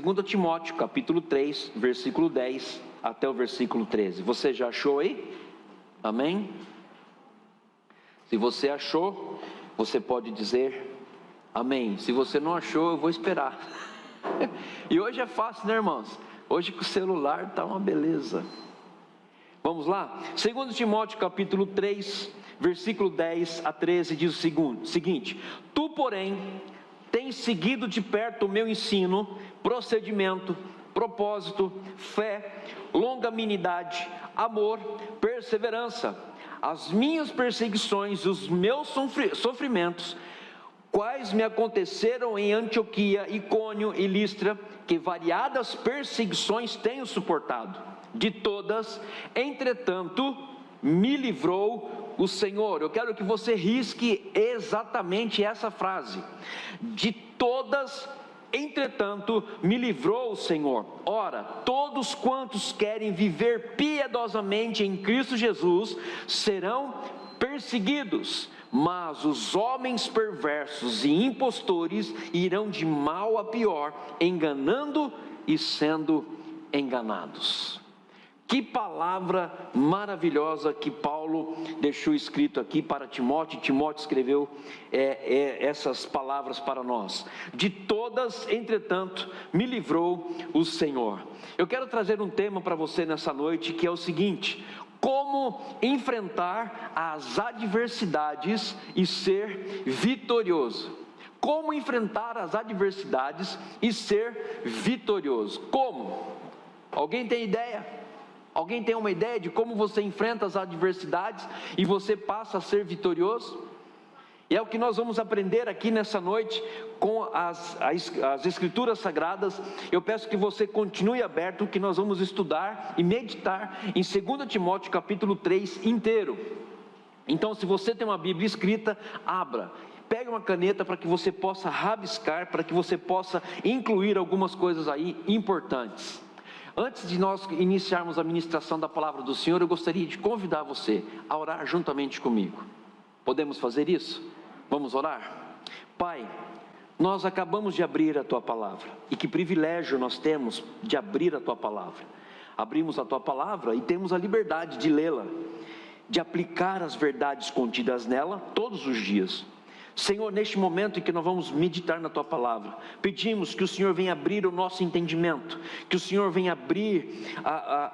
2 Timóteo, capítulo 3, versículo 10 até o versículo 13. Você já achou aí? Amém? Se você achou, você pode dizer amém. Se você não achou, eu vou esperar. E hoje é fácil, né, irmãos? Hoje com o celular está uma beleza. Vamos lá? 2 Timóteo capítulo 3, versículo 10 a 13 diz o seguinte: Tu, porém, tens seguido de perto o meu ensino, procedimento, propósito, fé, longanimidade, amor, perseverança, as minhas perseguições, os meus sofrimentos, quais me aconteceram em Antioquia, Icônio e Listra, que variadas perseguições tenho suportado. De todas, entretanto, me livrou o Senhor. Eu quero que você risque exatamente essa frase. De todas, entretanto, me livrou o Senhor. Ora, todos quantos querem viver piedosamente em Cristo Jesus serão perseguidos, mas os homens perversos e impostores irão de mal a pior, enganando e sendo enganados. Que palavra maravilhosa que Paulo deixou escrito aqui para Timóteo. Timóteo escreveu essas palavras para nós. De todas, entretanto, me livrou o Senhor. Eu quero trazer um tema para você nessa noite, que é o seguinte: como enfrentar as adversidades e ser vitorioso. Como enfrentar as adversidades e ser vitorioso. Como? Alguém tem ideia? Alguém tem uma ideia de como você enfrenta as adversidades e você passa a ser vitorioso? E é o que nós vamos aprender aqui nessa noite com as Escrituras Sagradas. Eu peço que você continue aberto, que nós vamos estudar e meditar em 2 Timóteo capítulo 3 inteiro. Então, se você tem uma Bíblia escrita, abra. Pegue uma caneta para que você possa rabiscar, para que você possa incluir algumas coisas aí importantes. Antes de nós iniciarmos a ministração da palavra do Senhor, eu gostaria de convidar você a orar juntamente comigo. Podemos fazer isso? Vamos orar? Pai, nós acabamos de abrir a Tua palavra, e que privilégio nós temos de abrir a Tua palavra. Abrimos a Tua palavra e temos a liberdade de lê-la, de aplicar as verdades contidas nela todos os dias. Senhor, neste momento em que nós vamos meditar na Tua palavra, pedimos que o Senhor venha abrir o nosso entendimento, que o Senhor venha abrir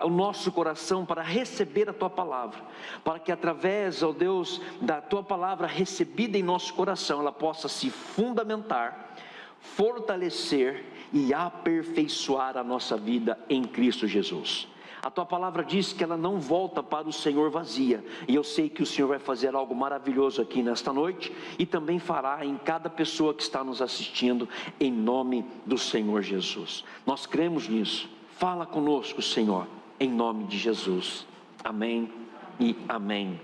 o nosso coração para receber a Tua palavra, para que através, ó Deus, da Tua palavra recebida em nosso coração, ela possa se fundamentar, fortalecer e aperfeiçoar a nossa vida em Cristo Jesus. A Tua palavra diz que ela não volta para o Senhor vazia, e eu sei que o Senhor vai fazer algo maravilhoso aqui nesta noite, e também fará em cada pessoa que está nos assistindo, em nome do Senhor Jesus. Nós cremos nisso. Fala conosco, Senhor, em nome de Jesus. Amém e amém.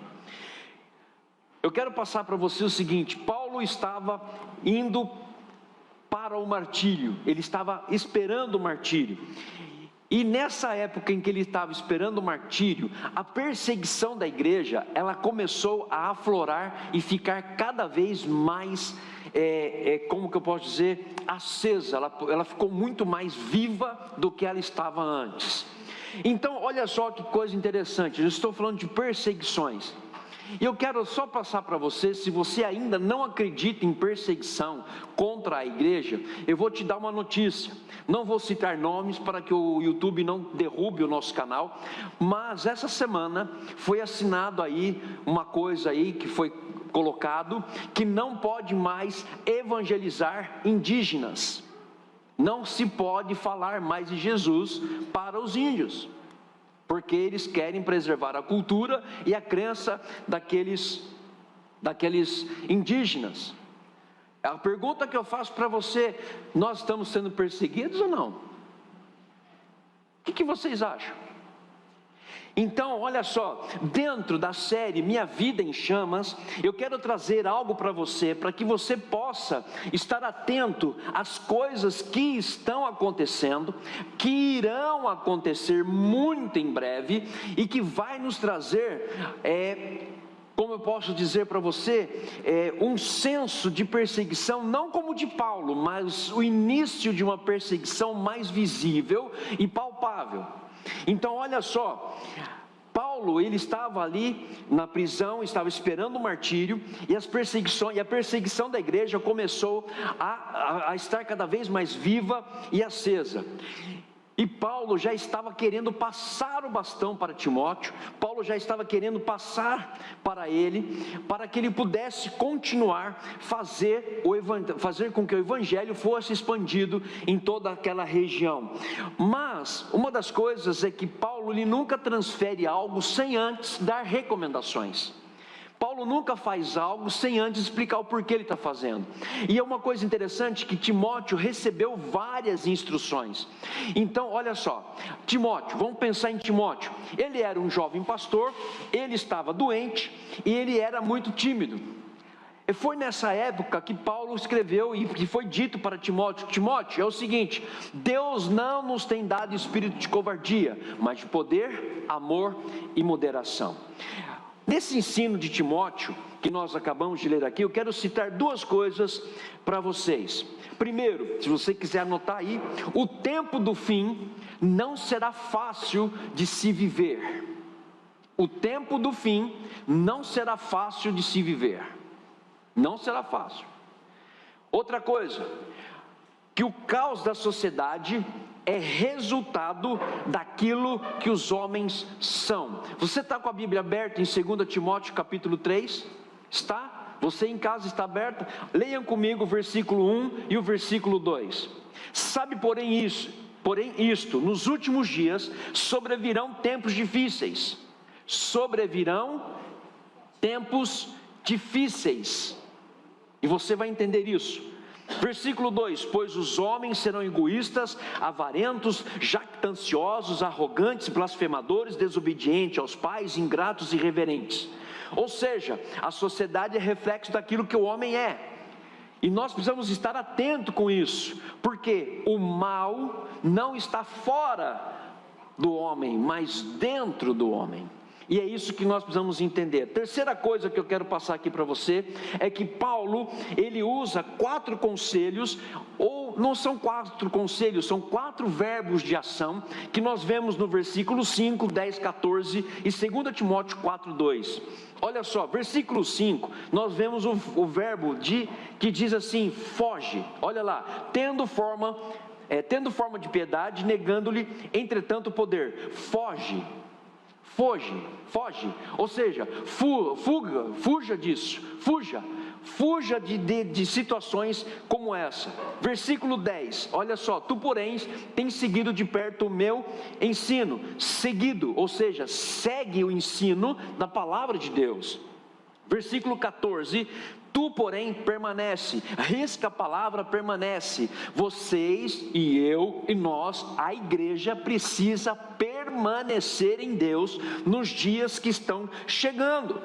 Eu quero passar para você o seguinte: Paulo estava indo para o martírio, ele estava esperando o martírio. E nessa época em que ele estava esperando o martírio, a perseguição da igreja, ela começou a aflorar e ficar cada vez mais, como que eu posso dizer, acesa. Ela ficou muito mais viva do que ela estava antes. Então, olha só que coisa interessante, eu estou falando de perseguições. E eu quero só passar para você, se você ainda não acredita em perseguição contra a igreja, eu vou te dar uma notícia. Não vou citar nomes para que o YouTube não derrube o nosso canal, mas essa semana foi assinado aí uma coisa aí que foi colocado, que não pode mais evangelizar indígenas. Não se pode falar mais de Jesus para os índios, porque eles querem preservar a cultura e a crença daqueles indígenas. A pergunta que eu faço para você: nós estamos sendo perseguidos ou não? O que vocês acham? Então, olha só, dentro da série Minha Vida em Chamas, eu quero trazer algo para você, para que você possa estar atento às coisas que estão acontecendo, que irão acontecer muito em breve, e que vai nos trazer como eu posso dizer para você, um senso de perseguição, não como de Paulo, mas o início de uma perseguição mais visível e palpável. Então olha só, Paulo, ele estava ali na prisão, estava esperando o martírio, e a perseguição da igreja começou a estar cada vez mais viva e acesa. E Paulo já estava querendo passar o bastão para Timóteo, Paulo já estava querendo passar para ele, para que ele pudesse continuar fazer com que o evangelho fosse expandido em toda aquela região. Mas uma das coisas é que Paulo, ele nunca transfere algo sem antes dar recomendações. Paulo nunca faz algo sem antes explicar o porquê ele está fazendo. E é uma coisa interessante que Timóteo recebeu várias instruções. Então olha só, Timóteo, vamos pensar em Timóteo. Ele era um jovem pastor, ele estava doente e ele era muito tímido. E foi nessa época que Paulo escreveu e que foi dito para Timóteo: Timóteo, é o seguinte, Deus não nos tem dado espírito de covardia, mas de poder, amor e moderação. Nesse ensino de Timóteo, que nós acabamos de ler aqui, eu quero citar duas coisas para vocês. Primeiro, se você quiser anotar aí, o tempo do fim não será fácil de se viver. O tempo do fim não será fácil de se viver. Não será fácil. Outra coisa, que o caos da sociedade é resultado daquilo que os homens são. Você está com a Bíblia aberta em 2 Timóteo capítulo 3? Está? Você em casa está aberta? Leiam comigo o versículo 1 e o versículo 2. Sabe, porém isto, nos últimos dias sobrevirão tempos difíceis. Sobrevirão tempos difíceis. E você vai entender isso. Versículo 2: pois os homens serão egoístas, avarentos, jactanciosos, arrogantes, blasfemadores, desobedientes aos pais, ingratos e irreverentes. Ou seja, a sociedade é reflexo daquilo que o homem é. E nós precisamos estar atentos com isso, porque o mal não está fora do homem, mas dentro do homem. E é isso que nós precisamos entender. Terceira coisa que eu quero passar aqui para você, é que Paulo, ele usa 4 conselhos, ou não são 4 conselhos, são 4 verbos de ação, que nós vemos no versículo 5, 10, 14 e 2 Timóteo 4, 2. Olha só, versículo 5, nós vemos o verbo que diz assim: foge. Olha lá, tendo forma de piedade, negando-lhe entretanto o poder. Foge, ou seja, fuja disso, fuja de situações como essa. Versículo 10, olha só: tu porém tens seguido de perto o meu ensino, ou seja, segue o ensino da palavra de Deus. Versículo 14, tu porém permanece, risca a palavra permanece. Vocês e eu e nós, a igreja, precisa permanecer em Deus nos dias que estão chegando.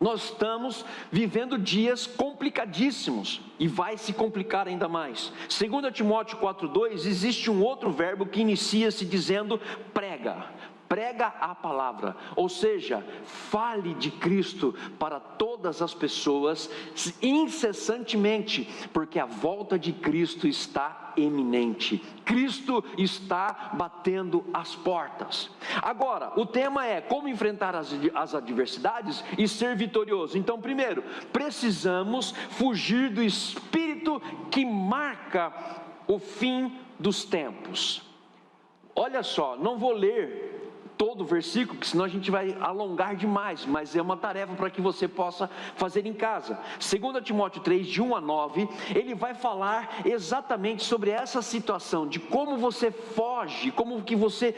Nós estamos vivendo dias complicadíssimos e vai se complicar ainda mais. 2 Timóteo 4,2, existe um outro verbo que inicia-se dizendo prega a palavra, ou seja, fale de Cristo para todas as pessoas incessantemente, porque a volta de Cristo está iminente. Cristo está batendo as portas. Agora, o tema é como enfrentar as adversidades e ser vitorioso. Então, primeiro, precisamos fugir do espírito que marca o fim dos tempos. Olha só, não vou ler todo o versículo, porque senão a gente vai alongar demais, mas é uma tarefa para que você possa fazer em casa. 2 Timóteo 3, de 1 a 9, ele vai falar exatamente sobre essa situação, de como você foge, como que você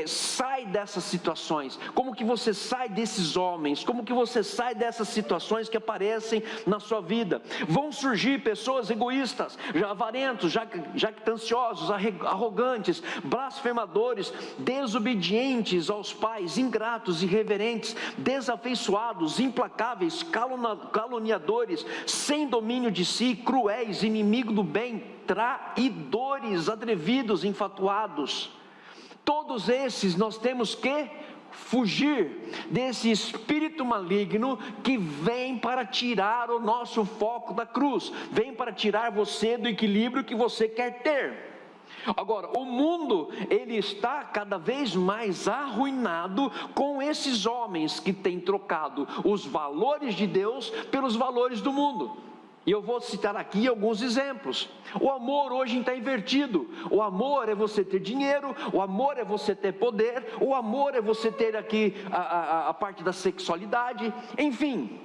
sai dessas situações, como que você sai desses homens, como que você sai dessas situações que aparecem na sua vida. Vão surgir pessoas egoístas, avarentos, jactanciosos, arrogantes, blasfemadores, desobedientes aos pais, ingratos, irreverentes, desafeiçoados, implacáveis, caluniadores, sem domínio de si, cruéis, inimigo do bem, traidores, atrevidos, infatuados. Todos esses nós temos que fugir desse espírito maligno que vem para tirar o nosso foco da cruz, vem para tirar você do equilíbrio que você quer ter. Agora, o mundo, ele está cada vez mais arruinado com esses homens que têm trocado os valores de Deus pelos valores do mundo. E eu vou citar aqui alguns exemplos. O amor hoje está invertido. O amor é você ter dinheiro, o amor é você ter poder, o amor é você ter aqui a parte da sexualidade, enfim.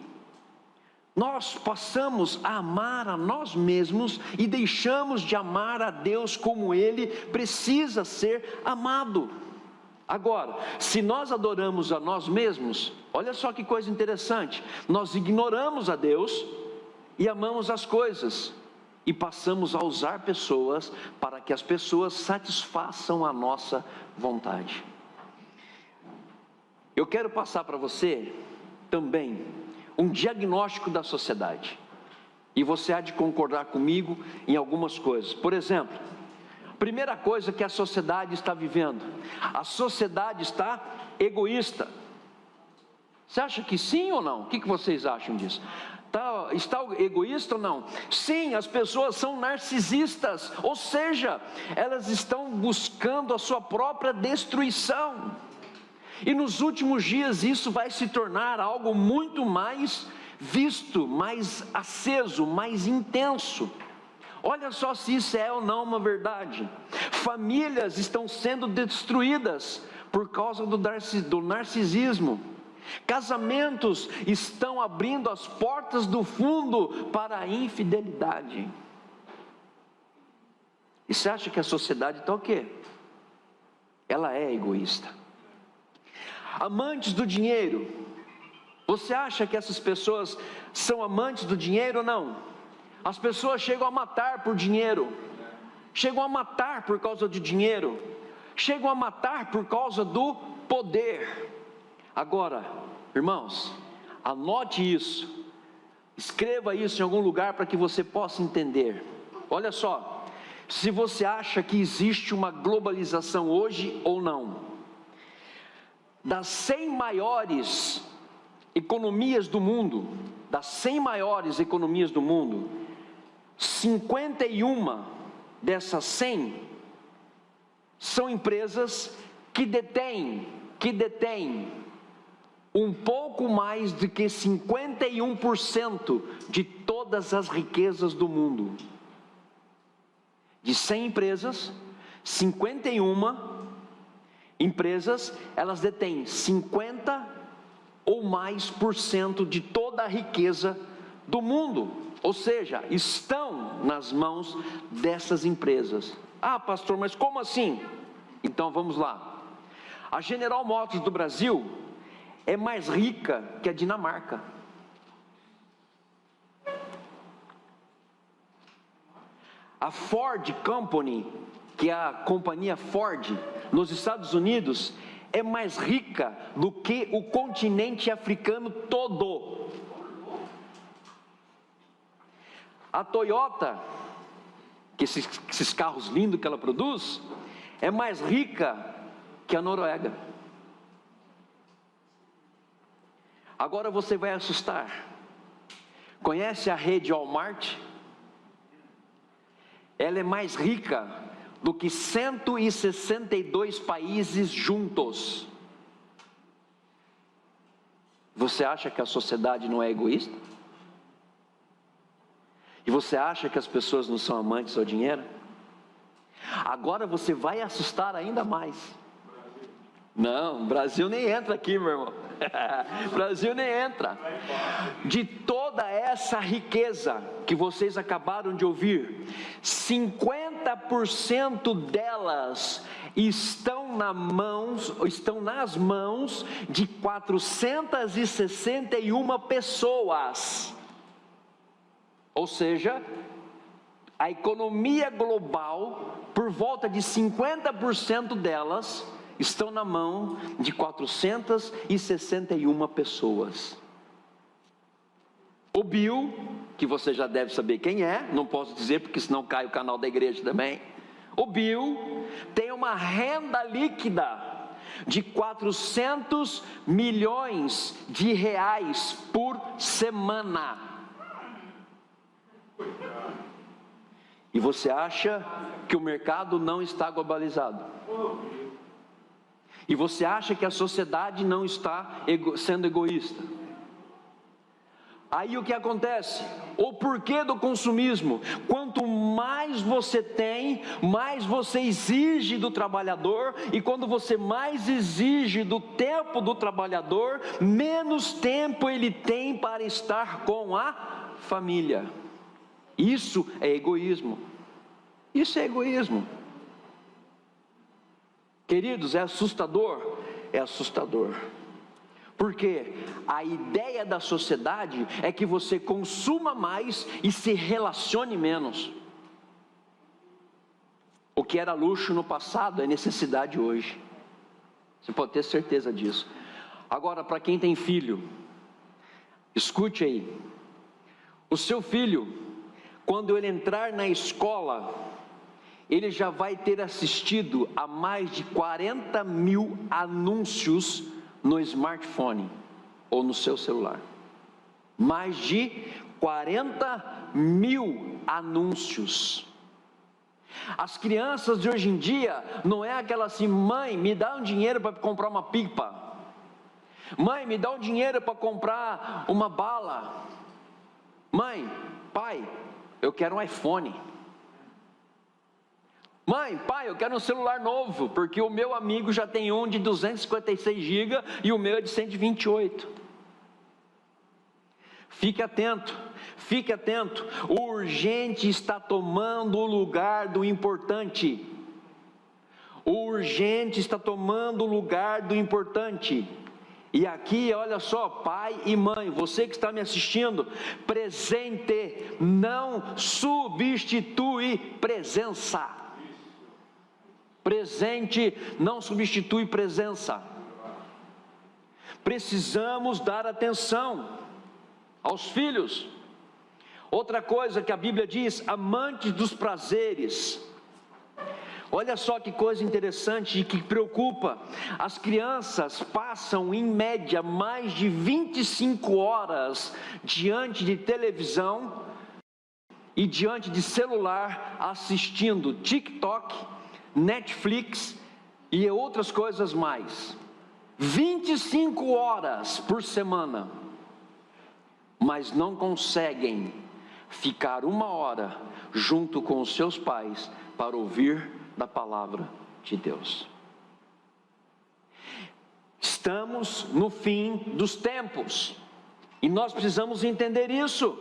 Nós passamos a amar a nós mesmos e deixamos de amar a Deus como Ele precisa ser amado. Agora, se nós adoramos a nós mesmos, olha só que coisa interessante, nós ignoramos a Deus e amamos as coisas, e passamos a usar pessoas para que as pessoas satisfaçam a nossa vontade. Eu quero passar para você também um diagnóstico da sociedade, e você há de concordar comigo em algumas coisas. Por exemplo, primeira coisa que a sociedade está vivendo, a sociedade está egoísta. Você acha que sim ou não? O que vocês acham disso? Está egoísta ou não? Sim, as pessoas são narcisistas, ou seja, elas estão buscando a sua própria destruição. E nos últimos dias isso vai se tornar algo muito mais visto, mais aceso, mais intenso. Olha só se isso é ou não uma verdade. Famílias estão sendo destruídas por causa do narcisismo. Casamentos estão abrindo as portas do fundo para a infidelidade. E você acha que a sociedade está o quê? Ela é egoísta. Amantes do dinheiro. Você acha que essas pessoas são amantes do dinheiro ou não? As pessoas chegam a matar por dinheiro, chegam a matar por causa de dinheiro, chegam a matar por causa do poder. Agora, irmãos, anote isso, escreva isso em algum lugar para que você possa entender. Olha só, se você acha que existe uma globalização hoje ou não, das 100 maiores economias do mundo, 51 dessas 100 são empresas que detêm um pouco mais do que 51% de todas as riquezas do mundo. De 100 empresas, 51 empresas, elas detêm 50 ou mais por cento de toda a riqueza do mundo, ou seja, estão nas mãos dessas empresas. Ah, pastor, mas como assim? Então vamos lá. A General Motors do Brasil é mais rica que a Dinamarca. A Ford Company, que é a companhia Ford nos Estados Unidos, é mais rica do que o continente africano todo. A Toyota, que esses carros lindos que ela produz, é mais rica que a Noruega. Agora você vai assustar. Conhece a rede Walmart? Ela é mais rica do que 162 países juntos. Você acha que a sociedade não é egoísta? E você acha que as pessoas não são amantes ao dinheiro? Agora você vai assustar ainda mais. Não, Brasil nem entra aqui, meu irmão. Brasil nem entra. De toda essa riqueza que vocês acabaram de ouvir, 50% delas estão nas mãos de 461 pessoas. Ou seja, a economia global, por volta de 50% delas, estão na mão de 461 pessoas. O Bill, que você já deve saber quem é, não posso dizer porque senão cai o canal da igreja também. O Bill tem uma renda líquida de 400 milhões de reais por semana. E você acha que o mercado não está globalizado? E você acha que a sociedade não está sendo egoísta? Aí o que acontece? O porquê do consumismo? Quanto mais você tem, mais você exige do trabalhador, e quando você mais exige do tempo do trabalhador, menos tempo ele tem para estar com a família. Isso é egoísmo. Isso é egoísmo. Queridos, é assustador? É assustador. Porque a ideia da sociedade é que você consuma mais e se relacione menos. O que era luxo no passado é necessidade hoje. Você pode ter certeza disso. Agora, para quem tem filho, escute aí. O seu filho, quando ele entrar na escola, ele já vai ter assistido a mais de 40 mil anúncios no smartphone ou no seu celular. Mais de 40 mil anúncios. As crianças de hoje em dia não é aquela assim: mãe, me dá um dinheiro para comprar uma pipa, mãe, me dá um dinheiro para comprar uma bala, mãe, pai, eu quero um iPhone, mãe, pai, eu quero um celular novo, porque o meu amigo já tem um de 256 GB e o meu é de 128. Fique atento, fique atento. O urgente está tomando o lugar do importante. O urgente está tomando o lugar do importante. E aqui, olha só, pai e mãe, você que está me assistindo, presente não substitui presença. Presente não substitui presença. Precisamos dar atenção aos filhos. Outra coisa que a Bíblia diz: amantes dos prazeres. Olha só que coisa interessante e que preocupa. As crianças passam em média mais de 25 horas diante de televisão e diante de celular, assistindo TikTok, Netflix e outras coisas mais. 25 horas por semana, mas não conseguem ficar 1 hora junto com os seus pais para ouvir da palavra de Deus. Estamos no fim dos tempos e nós precisamos entender isso.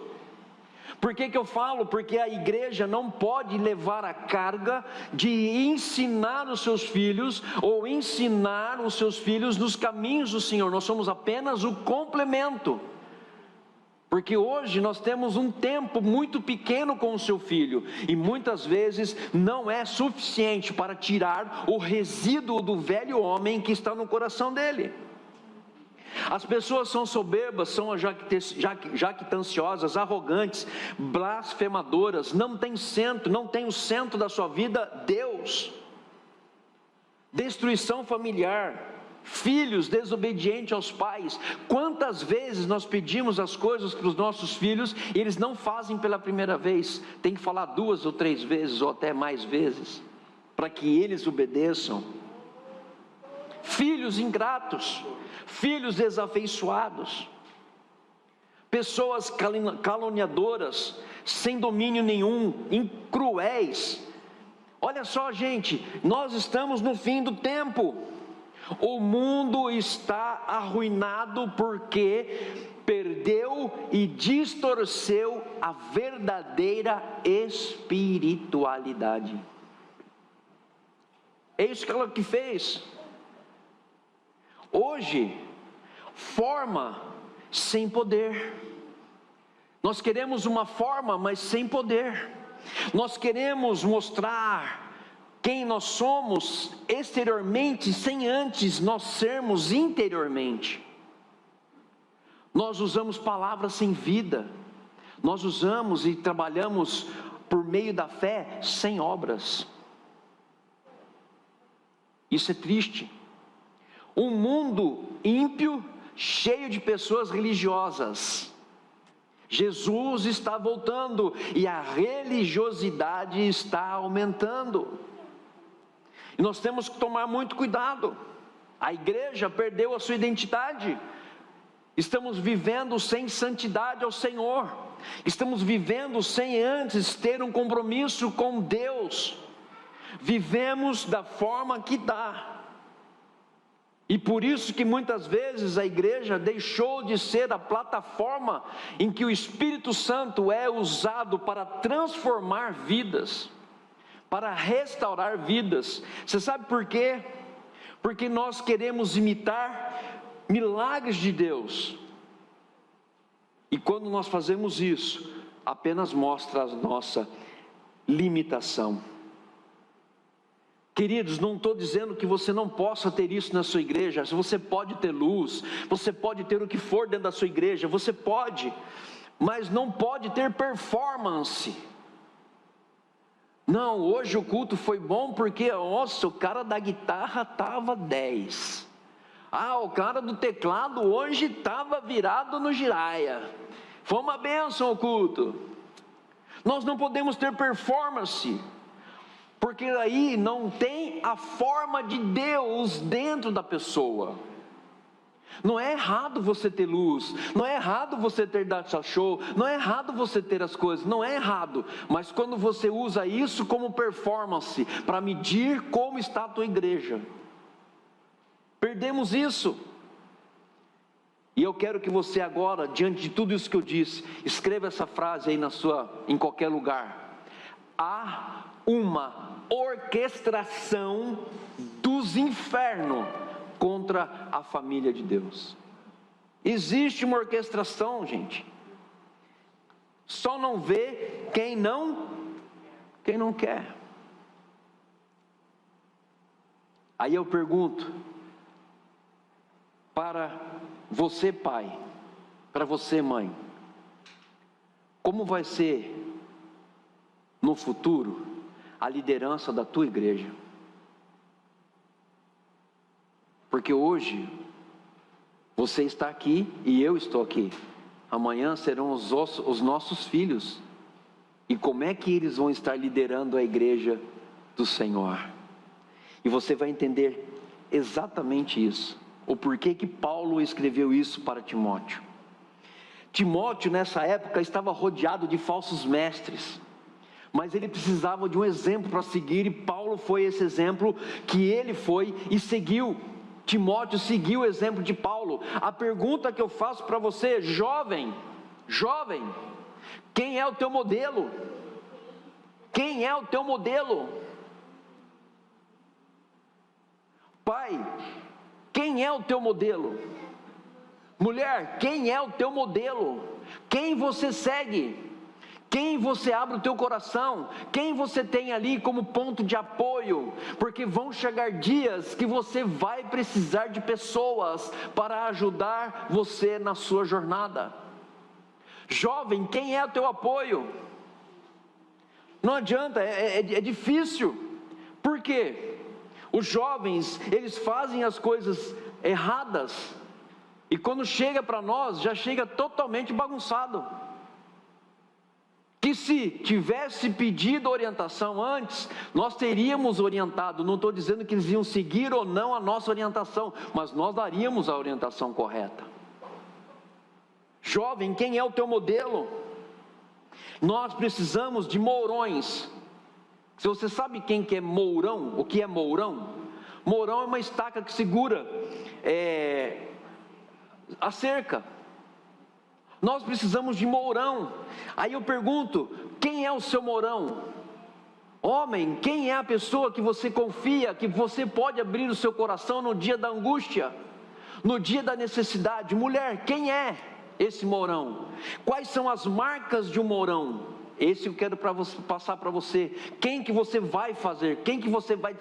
Por que eu falo? Porque a igreja não pode levar a carga de ensinar os seus filhos, ou ensinar os seus filhos nos caminhos do Senhor. Nós somos apenas o complemento. Porque hoje nós temos um tempo muito pequeno com o seu filho, e muitas vezes não é suficiente para tirar o resíduo do velho homem que está no coração dele. As pessoas são soberbas, são jactanciosas, arrogantes, blasfemadoras, não tem centro, não tem o centro da sua vida Deus. Destruição familiar, filhos desobedientes aos pais. Quantas vezes nós pedimos as coisas para os nossos filhos e eles não fazem pela primeira vez, tem que falar 2 ou 3 vezes ou até mais vezes para que eles obedeçam. Filhos ingratos, filhos desafeiçoados, pessoas caluniadoras, sem domínio nenhum, cruéis. Olha só, gente, nós estamos no fim do tempo. O mundo está arruinado porque perdeu e distorceu a verdadeira espiritualidade. É isso que ela que fez. Hoje, forma sem poder. Nós queremos uma forma, mas sem poder. Nós queremos mostrar quem nós somos exteriormente, sem antes nós sermos interiormente. Nós usamos palavras sem vida. Nós usamos e trabalhamos por meio da fé sem obras. Isso é triste. Um mundo ímpio, cheio de pessoas religiosas. Jesus está voltando e a religiosidade está aumentando. E nós temos que tomar muito cuidado. A igreja perdeu a sua identidade. Estamos vivendo sem santidade ao Senhor. Estamos vivendo sem antes ter um compromisso com Deus. Vivemos da forma que dá. E por isso que muitas vezes a igreja deixou de ser a plataforma em que o Espírito Santo é usado para transformar vidas, para restaurar vidas. Você sabe por quê? Porque nós queremos imitar milagres de Deus. E quando nós fazemos isso, apenas mostra a nossa limitação. Queridos, não estou dizendo que você não possa ter isso na sua igreja. Você pode ter luz, você pode ter o que for dentro da sua igreja, você pode, mas não pode ter performance. Não, hoje o culto foi bom porque, nossa, o cara da guitarra estava 10. O cara do teclado hoje estava virado no giraia. Foi uma bênção o culto. Nós não podemos ter performance, porque aí não tem a forma de Deus dentro da pessoa. Não é errado você ter luz, não é errado você ter data show, não é errado você ter as coisas, não é errado. Mas quando você usa isso como performance, para medir como está a tua igreja, perdemos isso. E eu quero que você agora, diante de tudo isso que eu disse, escreva essa frase aí em qualquer lugar. Há uma orquestração dos infernos contra a família de Deus. Existe uma orquestração, gente. Só não vê quem não quer. Aí eu pergunto, para você pai, para você mãe, como vai ser no futuro a liderança da tua igreja? Porque hoje você está aqui e eu estou aqui. Amanhã serão os nossos filhos. E como é que eles vão estar liderando a igreja do Senhor? E você vai entender exatamente isso. O porquê que Paulo escreveu isso para Timóteo. Timóteo nessa época estava rodeado de falsos mestres, mas ele precisava de um exemplo para seguir, e Paulo foi esse exemplo que ele foi e seguiu. Timóteo seguiu o exemplo de Paulo. A pergunta que eu faço para você, jovem, quem é o teu modelo? Quem é o teu modelo? Pai, quem é o teu modelo? Mulher, quem é o teu modelo? Quem você segue? Quem você abre o teu coração? Quem você tem ali como ponto de apoio? Porque vão chegar dias que você vai precisar de pessoas para ajudar você na sua jornada. Jovem, quem é o teu apoio? Não adianta, é difícil. Por quê? Os jovens, eles fazem as coisas erradas, e quando chega para nós, já chega totalmente bagunçado. Que se tivesse pedido orientação antes, nós teríamos orientado. Não estou dizendo que eles iam seguir ou não a nossa orientação, mas nós daríamos a orientação correta. Jovem, quem é o teu modelo? Nós precisamos de mourões. Se você sabe quem que é mourão, o que é mourão? Mourão é uma estaca que segura a cerca. Nós precisamos de mourão. Aí eu pergunto, quem é o seu mourão? Homem, quem é a pessoa que você confia, que você pode abrir o seu coração no dia da angústia, no dia da necessidade? Mulher, quem é esse mourão? Quais são as marcas de um mourão? Esse eu quero passar para você. Quem que você vai fazer? Quem que você vai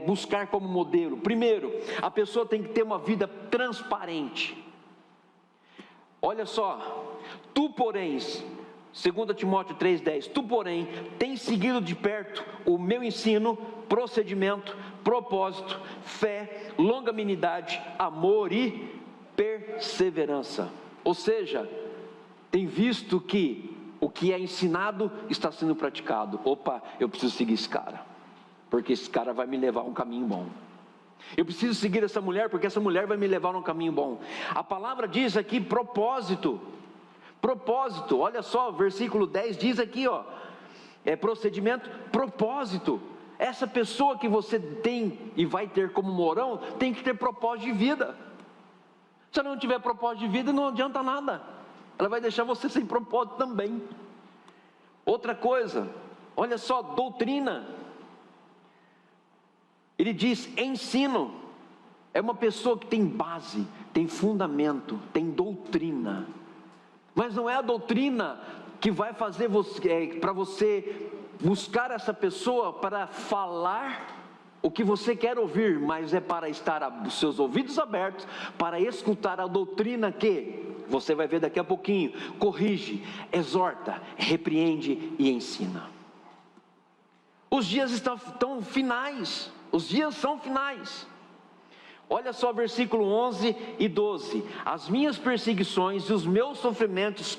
buscar como modelo? Primeiro, a pessoa tem que ter uma vida transparente. Olha só, tu porém, 2 Timóteo 3,10, tu porém tens seguido de perto o meu ensino, procedimento, propósito, fé, longanimidade, amor e perseverança. Ou seja, tem visto que o que é ensinado está sendo praticado. Opa, eu preciso seguir esse cara, porque esse cara vai me levar a um caminho bom. Eu preciso seguir essa mulher, porque essa mulher vai me levar a um caminho bom. A palavra diz aqui propósito. Propósito, olha só, versículo 10 diz aqui, ó, procedimento, propósito. Essa pessoa que você tem e vai ter como morão, tem que ter propósito de vida. Se ela não tiver propósito de vida, não adianta nada. Ela vai deixar você sem propósito também. Outra coisa, olha só, doutrina. Ele diz ensino. É uma pessoa que tem base, tem fundamento, tem doutrina. Mas não é a doutrina que vai fazer você, para você buscar essa pessoa para falar o que você quer ouvir, mas é para estar os seus ouvidos abertos, para escutar a doutrina que você vai ver daqui a pouquinho, corrige, exorta, repreende e ensina. Os dias estão finais, os dias são finais. Olha só versículo 11 e 12, as minhas perseguições e os meus sofrimentos,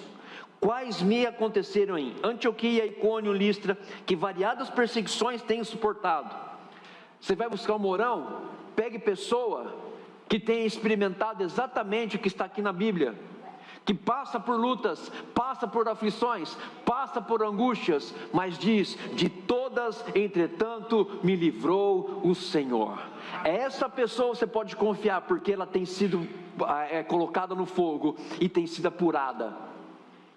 quais me aconteceram em Antioquia, Icônio, Listra, que variadas perseguições tenho suportado. Você vai buscar um morão? Pegue pessoa que tenha experimentado exatamente o que está aqui na Bíblia, que passa por lutas, passa por aflições, passa por angústias, mas diz, de todas, entretanto, me livrou o Senhor. Essa pessoa você pode confiar, porque ela tem sido colocada no fogo e tem sido apurada.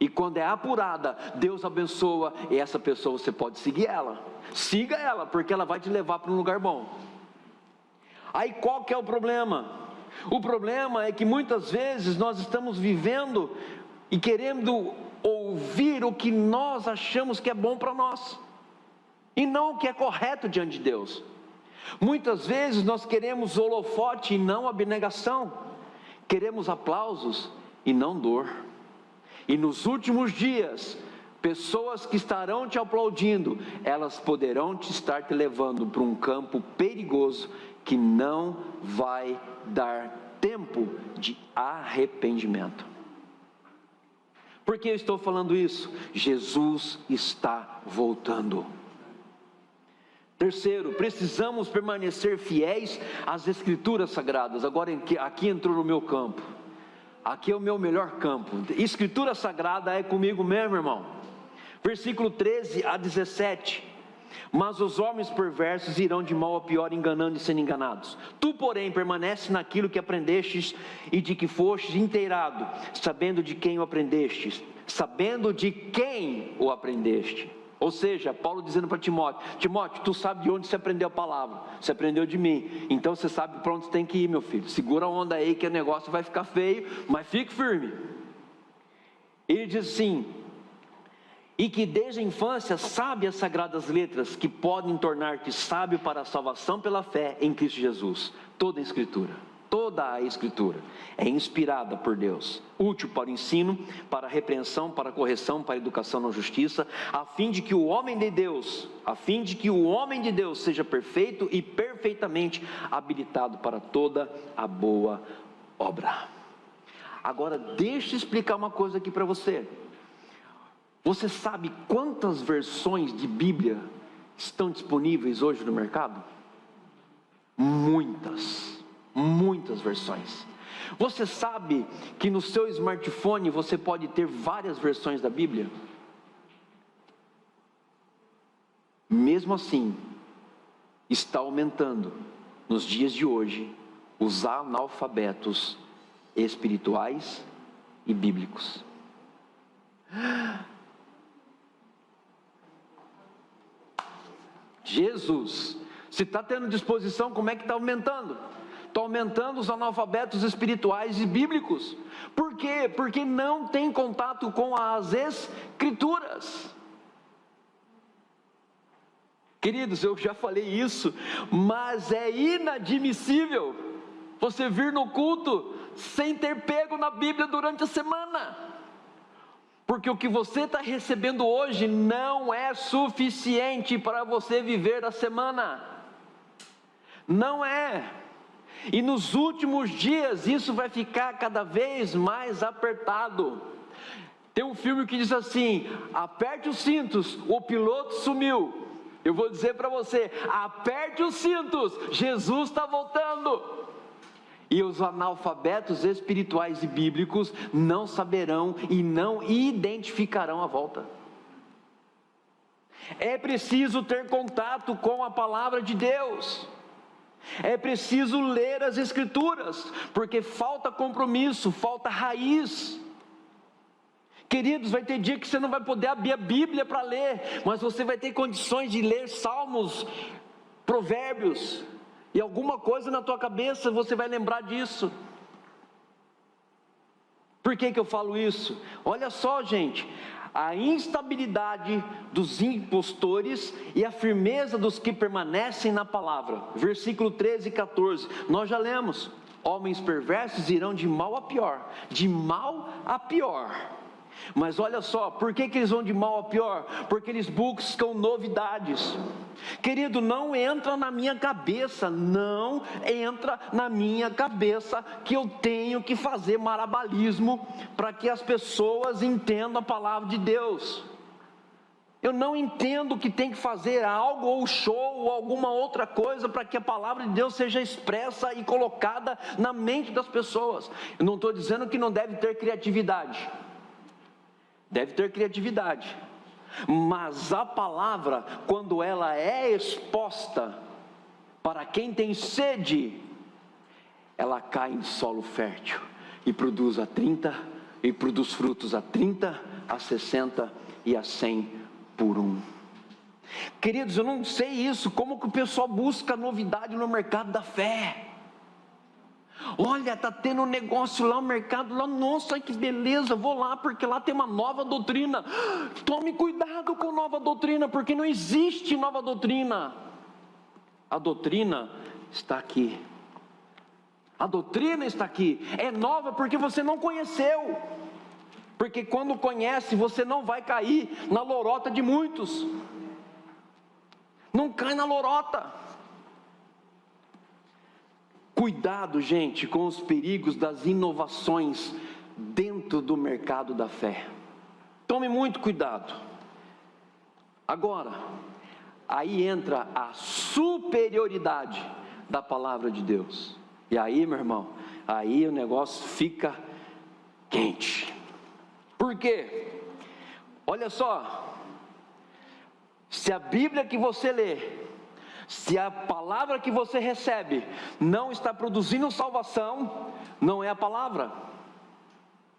E quando é apurada, Deus abençoa, e essa pessoa você pode seguir ela. Siga ela, porque ela vai te levar para um lugar bom. Aí qual que é o problema? O problema é que muitas vezes nós estamos vivendo e querendo ouvir o que nós achamos que é bom para nós, e não o que é correto diante de Deus. Muitas vezes nós queremos holofote e não abnegação, queremos aplausos e não dor. E nos últimos dias, pessoas que estarão te aplaudindo, elas poderão estar te levando para um campo perigoso, que não vai dar tempo de arrependimento. Por que eu estou falando isso? Jesus está voltando. Terceiro, precisamos permanecer fiéis às Escrituras Sagradas. Agora aqui entrou no meu campo. Aqui é o meu melhor campo. Escritura Sagrada é comigo mesmo, irmão. Versículo 13 a 17. Mas os homens perversos irão de mal a pior, enganando e sendo enganados. Tu, porém, permanece naquilo que aprendestes e de que fostes inteirado, sabendo de quem o aprendestes, sabendo de quem o aprendeste. Ou seja, Paulo dizendo para Timóteo: Timóteo, tu sabe de onde você aprendeu a palavra, você aprendeu de mim, então você sabe para onde você tem que ir, meu filho. Segura a onda aí que o negócio vai ficar feio, mas fique firme. Ele diz assim: e que desde a infância sabe as sagradas letras, que podem tornar-te sábio para a salvação pela fé em Cristo Jesus. Toda a Escritura é inspirada por Deus, útil para o ensino, para a repreensão, para a correção, para a educação na justiça, a fim de que o homem de Deus seja perfeito e perfeitamente habilitado para toda a boa obra. Agora deixa eu explicar uma coisa aqui para você. Você sabe quantas versões de Bíblia estão disponíveis hoje no mercado? Muitas versões. Você sabe que no seu smartphone você pode ter várias versões da Bíblia? Mesmo assim, está aumentando nos dias de hoje os analfabetos espirituais e bíblicos. Jesus, se está tendo disposição, como é que está aumentando? Está aumentando os analfabetos espirituais e bíblicos. Por quê? Porque não tem contato com as Escrituras. Queridos, eu já falei isso, mas é inadmissível você vir no culto sem ter pego na Bíblia durante a semana. Porque o que você está recebendo hoje não é suficiente para você viver a semana. Não é. E nos últimos dias isso vai ficar cada vez mais apertado. Tem um filme que diz assim: aperte os cintos, o piloto sumiu. Eu vou dizer para você: aperte os cintos, Jesus está voltando. E os analfabetos espirituais e bíblicos não saberão e não identificarão a volta. É preciso ter contato com a palavra de Deus. É preciso ler as Escrituras, porque falta compromisso, falta raiz. Queridos, vai ter dia que você não vai poder abrir a Bíblia para ler, mas você vai ter condições de ler Salmos, Provérbios, e alguma coisa na tua cabeça você vai lembrar disso. Por que eu falo isso? Olha só, gente, a instabilidade dos impostores e a firmeza dos que permanecem na palavra. Versículo 13 e 14, nós já lemos: homens perversos irão de mal a pior, de mal a pior. Mas olha só, por que eles vão de mal a pior? Porque eles buscam novidades. Querido, não entra na minha cabeça, não entra na minha cabeça que eu tenho que fazer malabarismo para que as pessoas entendam a palavra de Deus. Eu não entendo que tem que fazer algo ou show ou alguma outra coisa para que a palavra de Deus seja expressa e colocada na mente das pessoas. Eu não estou dizendo que não deve ter criatividade. Deve ter criatividade, mas a palavra, quando ela é exposta para quem tem sede, ela cai em solo fértil e produz a 30, e produz frutos a 30, a 60 e a 100 por um. Queridos, eu não sei isso, como que o pessoal busca novidade no mercado da fé? Olha, está tendo um negócio lá, um mercado lá, nossa, que beleza, vou lá porque lá tem uma nova doutrina. Tome cuidado com nova doutrina, porque não existe nova doutrina. A doutrina está aqui. A doutrina está aqui, é nova porque você não conheceu. Porque quando conhece, você não vai cair na lorota de muitos. Não cai na lorota. Cuidado, gente, com os perigos das inovações dentro do mercado da fé. Tome muito cuidado. Agora, aí entra a superioridade da palavra de Deus. E aí, meu irmão, aí o negócio fica quente. Por quê? Olha só, se a Bíblia que você lê, se a palavra que você recebe não está produzindo salvação, não é a palavra.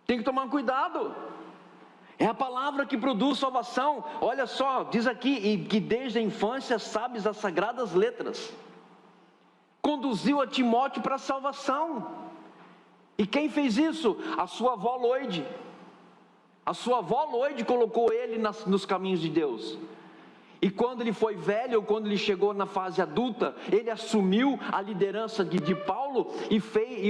Tem que tomar cuidado. É a palavra que produz salvação. Olha só, diz aqui: e que desde a infância sabes as sagradas letras. Conduziu a Timóteo para a salvação. E quem fez isso? A sua avó Loide. A sua avó Loide colocou ele nos caminhos de Deus. E quando ele foi velho, ou quando ele chegou na fase adulta, ele assumiu a liderança de Paulo e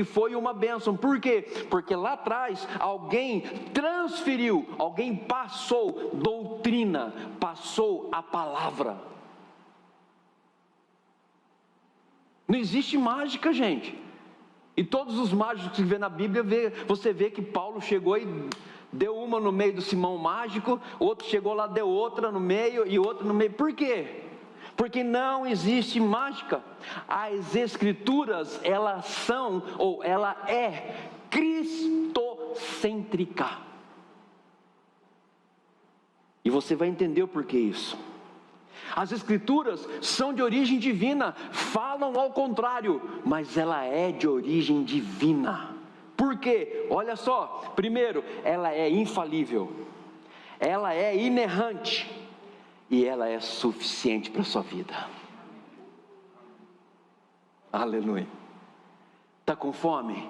foi uma bênção. Por quê? Porque lá atrás alguém transferiu, alguém passou doutrina, passou a palavra. Não existe mágica, gente. E todos os mágicos que vê na Bíblia, você vê que Paulo chegou e deu uma no meio do Simão mágico, outro chegou lá, deu outra no meio e outra no meio. Por quê? Porque não existe mágica. As Escrituras, ela é cristocêntrica. E você vai entender o porquê isso. As Escrituras são de origem divina, falam ao contrário, mas ela é de origem divina. Por quê? Olha só, primeiro, ela é infalível, ela é inerrante e ela é suficiente para a sua vida. Aleluia. Está com fome?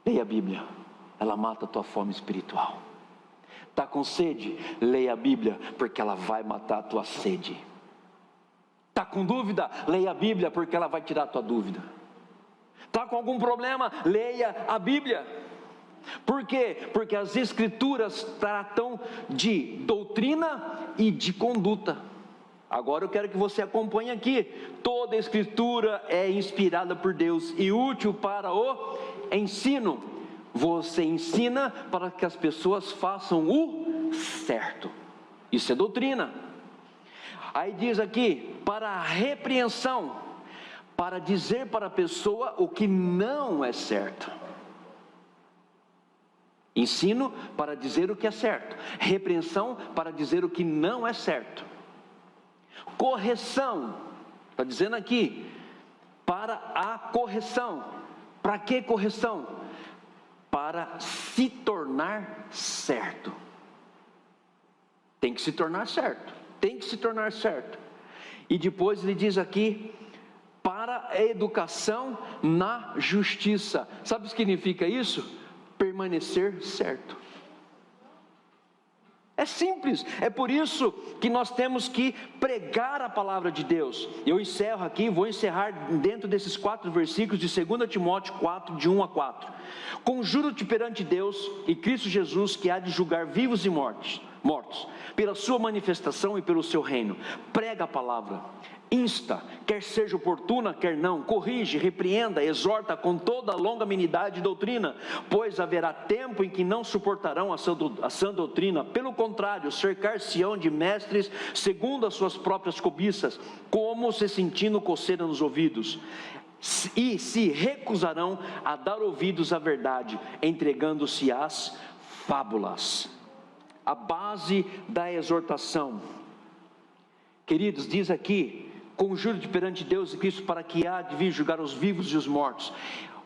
Leia a Bíblia, ela mata a tua fome espiritual. Está com sede? Leia a Bíblia, porque ela vai matar a tua sede. Está com dúvida? Leia a Bíblia, porque ela vai tirar a tua dúvida. Está com algum problema? Leia a Bíblia. Por quê? Porque as Escrituras tratam de doutrina e de conduta. Agora eu quero que você acompanhe aqui. Toda a Escritura é inspirada por Deus e útil para o ensino. Você ensina para que as pessoas façam o certo. Isso é doutrina. Aí diz aqui, para a repreensão, para dizer para a pessoa o que não é certo. Ensino para dizer o que é certo. Repreensão para dizer o que não é certo. Correção, está dizendo aqui, para a correção. Para que correção? Para se tornar certo. Tem que se tornar certo. Tem que se tornar certo. E depois ele diz aqui, para a educação na justiça. Sabe o que significa isso? Permanecer certo. É simples, é por isso que nós temos que pregar a palavra de Deus. Eu encerro aqui, vou encerrar dentro desses 4 versículos de 2 Timóteo 4, de 1 a 4. Conjuro-te perante Deus e Cristo Jesus, que há de julgar vivos e mortos, pela sua manifestação e pelo seu reino. Prega a palavra, insta, quer seja oportuna, quer não, corrige, repreenda, exorta com toda a longanimidade e doutrina, pois haverá tempo em que não suportarão a sã doutrina. Pelo contrário, cercar-se-ão de mestres segundo as suas próprias cobiças, como se sentindo coceira nos ouvidos, e se recusarão a dar ouvidos à verdade, entregando-se às fábulas. A base da exortação, queridos, diz aqui, conjuro-te perante Deus e Cristo, para que há de vir julgar os vivos e os mortos.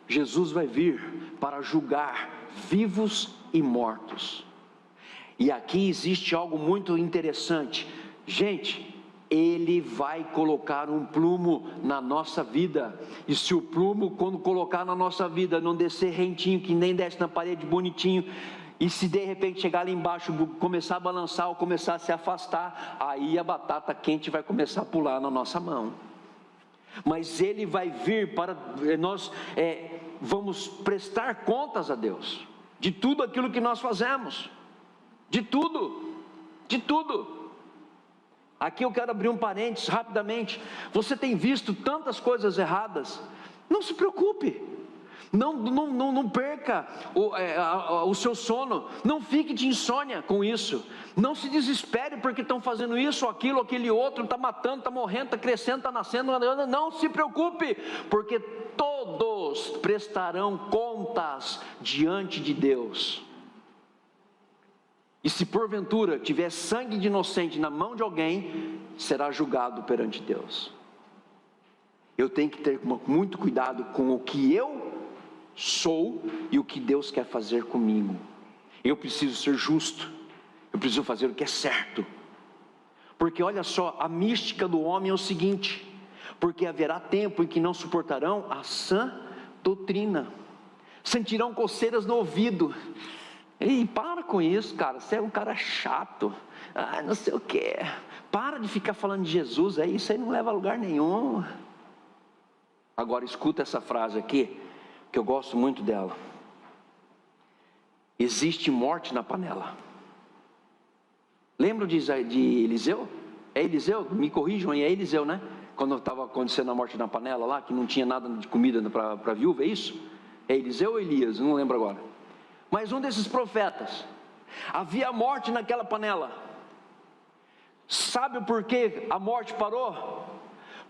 Jesus vai vir para julgar vivos e mortos. E aqui existe algo muito interessante, gente. Ele vai colocar um plumo na nossa vida, e se o plumo, quando colocar na nossa vida, não descer rentinho, que nem desce na parede bonitinho, e se de repente chegar ali embaixo, começar a balançar ou começar a se afastar, aí a batata quente vai começar a pular na nossa mão. Mas ele vai vir para nós, vamos prestar contas a Deus, de tudo aquilo que nós fazemos, de tudo. Aqui eu quero abrir um parênteses rapidamente. Você tem visto tantas coisas erradas, não se preocupe. Não perca o seu sono, não fique de insônia com isso, não se desespere porque estão fazendo isso, aquilo, aquele outro, está matando, está morrendo, está crescendo, está nascendo, não se preocupe, porque todos prestarão contas diante de Deus. E se porventura tiver sangue de inocente na mão de alguém, será julgado perante Deus. Eu tenho que ter muito cuidado com o que eu sou e o que Deus quer fazer comigo. Eu preciso ser justo, eu preciso fazer o que é certo, porque olha só, a mística do homem é o seguinte: porque haverá tempo em que não suportarão a sã doutrina, sentirão coceiras no ouvido. Ei, para com isso, cara, você é um cara chato, não sei o que, para de ficar falando de Jesus, isso aí não leva a lugar nenhum. Agora escuta essa frase aqui, que eu gosto muito dela. Existe morte na panela. Lembra de Eliseu? É Eliseu? Me corrijam aí, é Eliseu, né? Quando estava acontecendo a morte na panela lá, que não tinha nada de comida para a viúva, é isso? É Eliseu ou Elias? Não lembro agora. Mas um desses profetas, havia morte naquela panela. Sabe o porquê a morte parou?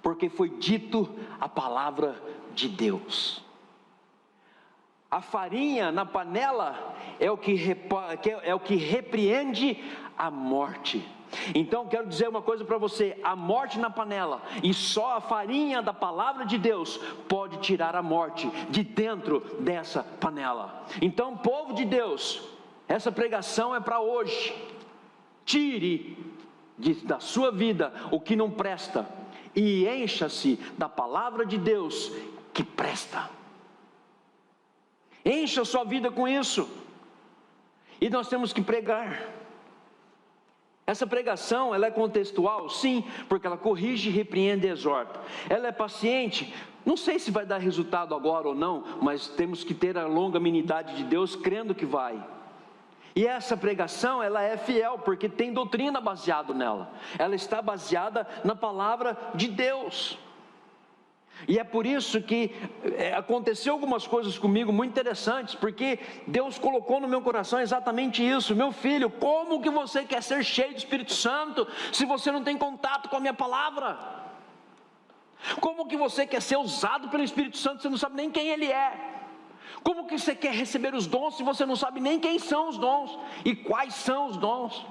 Porque foi dito a palavra de Deus. A farinha na panela é o que repreende a morte. Então quero dizer uma coisa para você: a morte na panela, e só a farinha da palavra de Deus pode tirar a morte de dentro dessa panela. Então, povo de Deus, essa pregação é para hoje. Tire da sua vida o que não presta e encha-se da palavra de Deus que presta. Encha a sua vida com isso. E nós temos que pregar. Essa pregação, ela é contextual, sim, porque ela corrige, repreende e exorta. Ela é paciente, não sei se vai dar resultado agora ou não, mas temos que ter a longanimidade de Deus, crendo que vai. E essa pregação, ela é fiel, porque tem doutrina baseada nela. Ela está baseada na palavra de Deus. E é por isso que aconteceu algumas coisas comigo muito interessantes, porque Deus colocou no meu coração exatamente isso. Meu filho, como que você quer ser cheio do Espírito Santo, se você não tem contato com a minha palavra? Como que você quer ser usado pelo Espírito Santo, se você não sabe nem quem Ele é? Como que você quer receber os dons, se você não sabe nem quem são os dons, e quais são os dons?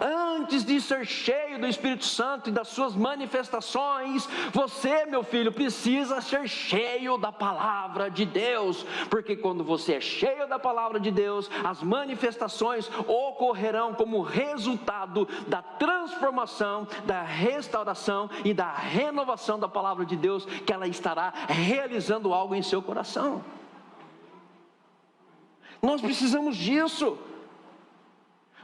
Antes de ser cheio do Espírito Santo e das suas manifestações, você, meu filho, precisa ser cheio da palavra de Deus, porque quando você é cheio da palavra de Deus, as manifestações ocorrerão como resultado da transformação, da restauração e da renovação da palavra de Deus, que ela estará realizando algo em seu coração. Nós precisamos disso.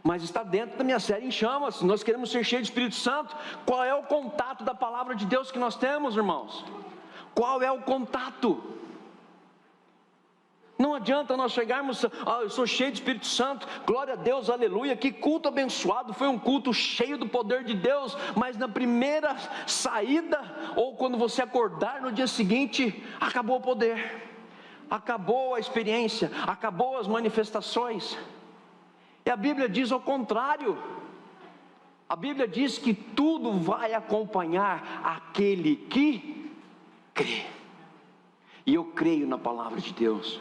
Mas está dentro da minha série em chamas. Nós queremos ser cheios do Espírito Santo. Qual é o contato da palavra de Deus que nós temos, irmãos? Qual é o contato? Não adianta nós chegarmos, eu sou cheio do Espírito Santo, glória a Deus, aleluia, que culto abençoado, foi um culto cheio do poder de Deus, mas na primeira saída, ou quando você acordar no dia seguinte, acabou o poder, acabou a experiência, acabou as manifestações. E a Bíblia diz ao contrário. A Bíblia diz que tudo vai acompanhar aquele que crê. E eu creio na palavra de Deus.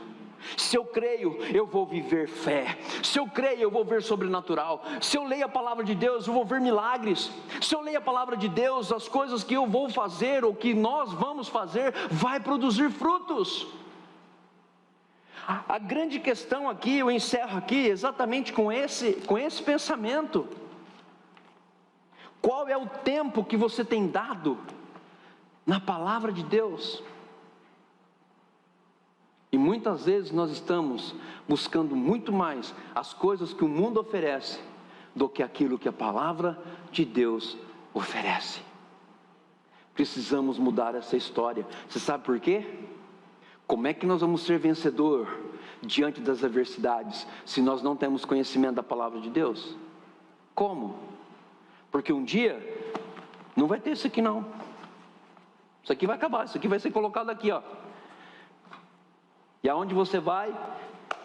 Se eu creio, eu vou viver fé. Se eu creio, eu vou ver sobrenatural. Se eu leio a palavra de Deus, eu vou ver milagres. Se eu leio a palavra de Deus, as coisas que eu vou fazer, ou que nós vamos fazer, vai produzir frutos. A grande questão aqui, eu encerro aqui exatamente com esse pensamento. Qual é o tempo que você tem dado na palavra de Deus? E muitas vezes nós estamos buscando muito mais as coisas que o mundo oferece do que aquilo que a palavra de Deus oferece. Precisamos mudar essa história. Você sabe por quê? Como é que nós vamos ser vencedor diante das adversidades, se nós não temos conhecimento da palavra de Deus? Como? Porque um dia, não vai ter isso aqui não. Isso aqui vai acabar, isso aqui vai ser colocado aqui, ó. E aonde você vai?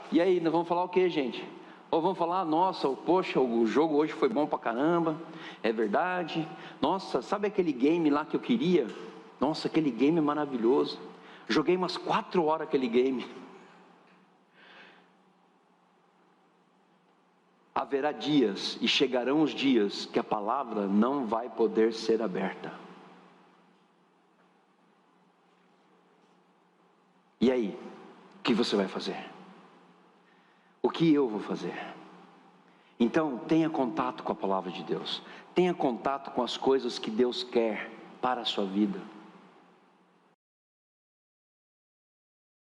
E aí, nós vamos falar o que, gente? Ou vamos falar, nossa, poxa, o jogo hoje foi bom pra caramba, é verdade. Nossa, sabe aquele game lá que eu queria? Nossa, aquele game é maravilhoso. Joguei umas 4 horas aquele game. Haverá dias, e chegarão os dias, que a palavra não vai poder ser aberta. E aí, o que você vai fazer? O que eu vou fazer? Então, tenha contato com a palavra de Deus. Tenha contato com as coisas que Deus quer para a sua vida.